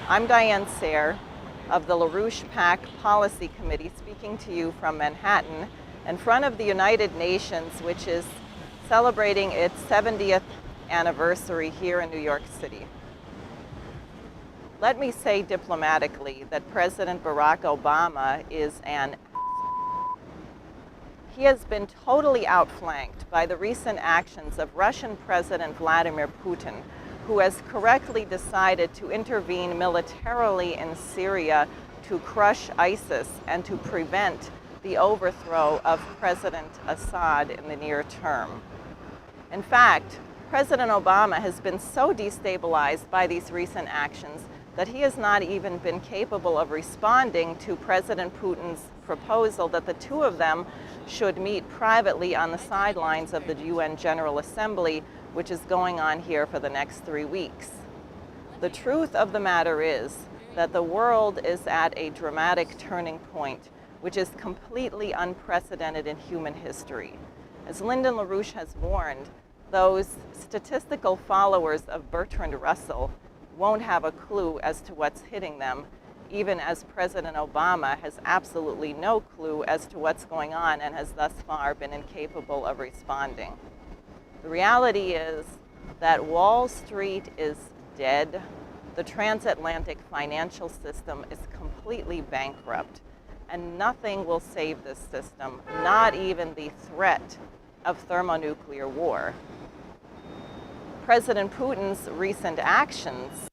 I'm Diane Sare of the LaRouchePAC Policy Committee, speaking to you from Manhattan in front of the United Nations, which is celebrating its 70th anniversary here in New York City. Let me say diplomatically that President Barack Obama is an He has been totally outflanked by the recent actions of Russian President Vladimir Putin, who has correctly decided to intervene militarily in Syria to crush ISIS and to prevent the overthrow of President Assad in the near term. In fact, President Obama has been so destabilized by these recent actions that he has not even been capable of responding to President Putin's proposal that the two of them should meet privately on the sidelines of the UN General Assembly, which is going on here for the next 3 weeks. The truth of the matter is that the world is at a dramatic turning point, which is completely unprecedented in human history. As Lyndon LaRouche has warned, those statistical followers of Bertrand Russell won't have a clue as to what's hitting them, even as President Obama has absolutely no clue as to what's going on and has thus far been incapable of responding. The reality is that Wall Street is dead. The transatlantic financial system is completely bankrupt, and nothing will save this system, not even the threat of thermonuclear war. President Putin's recent actions,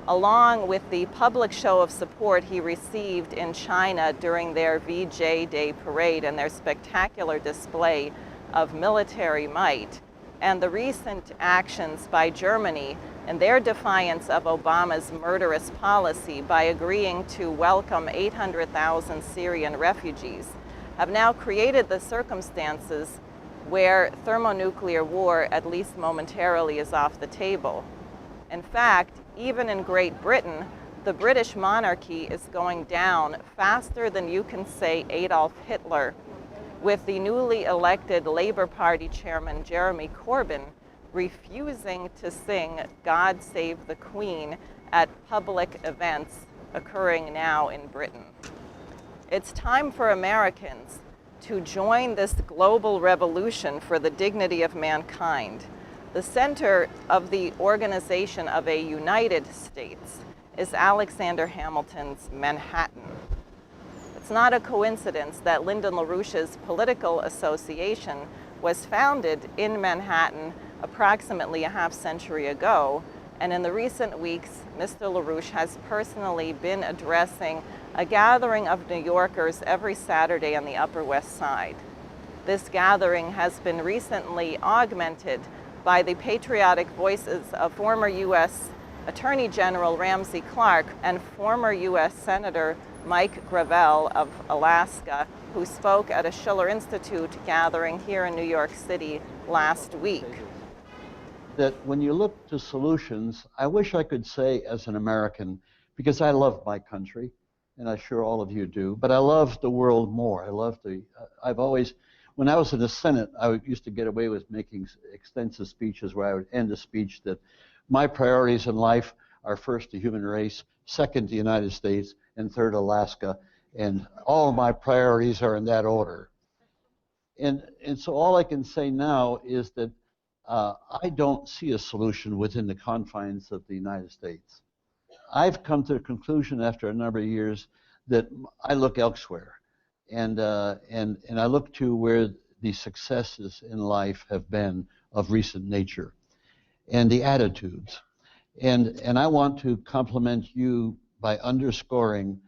along with the public show of support he received in China during their VJ Day parade and their spectacular display of military might, and the recent actions by Germany in their defiance of Obama's murderous policy by agreeing to welcome 800,000 Syrian refugees, have now created the circumstances where thermonuclear war, at least momentarily, is off the table. In fact, even in Great Britain, the British monarchy is going down faster than you can say Adolf Hitler, with the newly elected Labour Party chairman Jeremy Corbyn refusing to sing God Save the Queen at public events occurring now in Britain. It's time for Americans to join this global revolution for the dignity of mankind. The center of the organization of a United States is Alexander Hamilton's Manhattan. It's not a coincidence that Lyndon LaRouche's political association was founded in Manhattan approximately a half century ago, and in the recent weeks, Mr. LaRouche has personally been addressing a gathering of New Yorkers every Saturday on the Upper West Side. This gathering has been recently augmented by the patriotic voices of former U.S. Attorney General Ramsey Clark and former U.S. Senator Mike Gravel of Alaska, who spoke at a Schiller Institute gathering here in New York City last week. That when you look to solutions, I wish I could say as an American, because I love my country, and I'm sure all of you do, but I love the world more. I've always, when I was in the Senate, I used to get away with making extensive speeches where I would end a speech that my priorities in life are first the human race, second the United States, and third Alaska, and all of my priorities are in that order. And so all I can say now is that I don't see a solution within the confines of the United States. I've come to the conclusion after a number of years that I look elsewhere, and I look to where the successes in life have been of recent nature, and the attitudes. And I want to compliment you by underscoring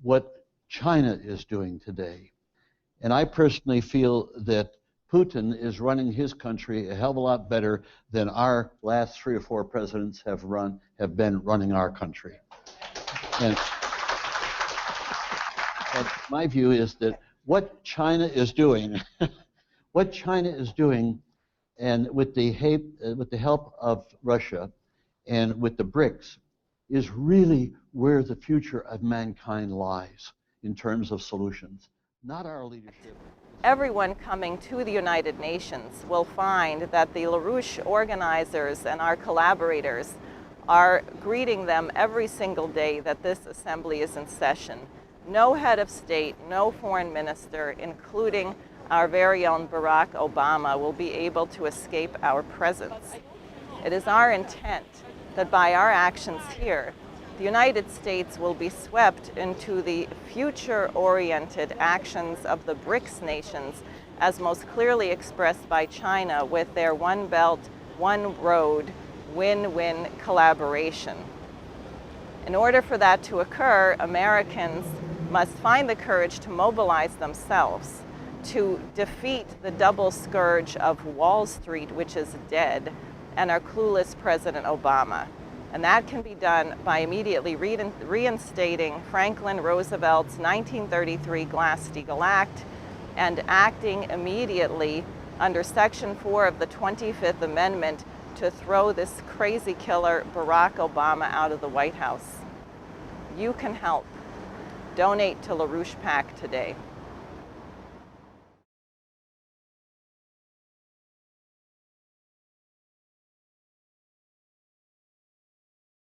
what China is doing today. And I personally feel that Putin is running his country a hell of a lot better than our last 3 or 4 presidents have been running our country. And my view is that what China is doing, and with the help of Russia and with the BRICS, is really where the future of mankind lies in terms of solutions, not our leadership. Everyone coming to the United Nations will find that the LaRouche organizers and our collaborators are greeting them every single day that this assembly is in session. No head of state, no foreign minister, including our very own Barack Obama, will be able to escape our presence. It is our intent that by our actions here, the United States will be swept into the future-oriented actions of the BRICS nations, as most clearly expressed by China with their One Belt, One Road, win-win collaboration. In order for that to occur, Americans must find the courage to mobilize themselves to defeat the double scourge of Wall Street, which is dead, and our clueless President Obama. And that can be done by immediately reinstating Franklin Roosevelt's 1933 Glass-Steagall Act and acting immediately under Section 4 of the 25th Amendment to throw this crazy killer Barack Obama out of the White House. You can help. Donate to LaRouchePAC today.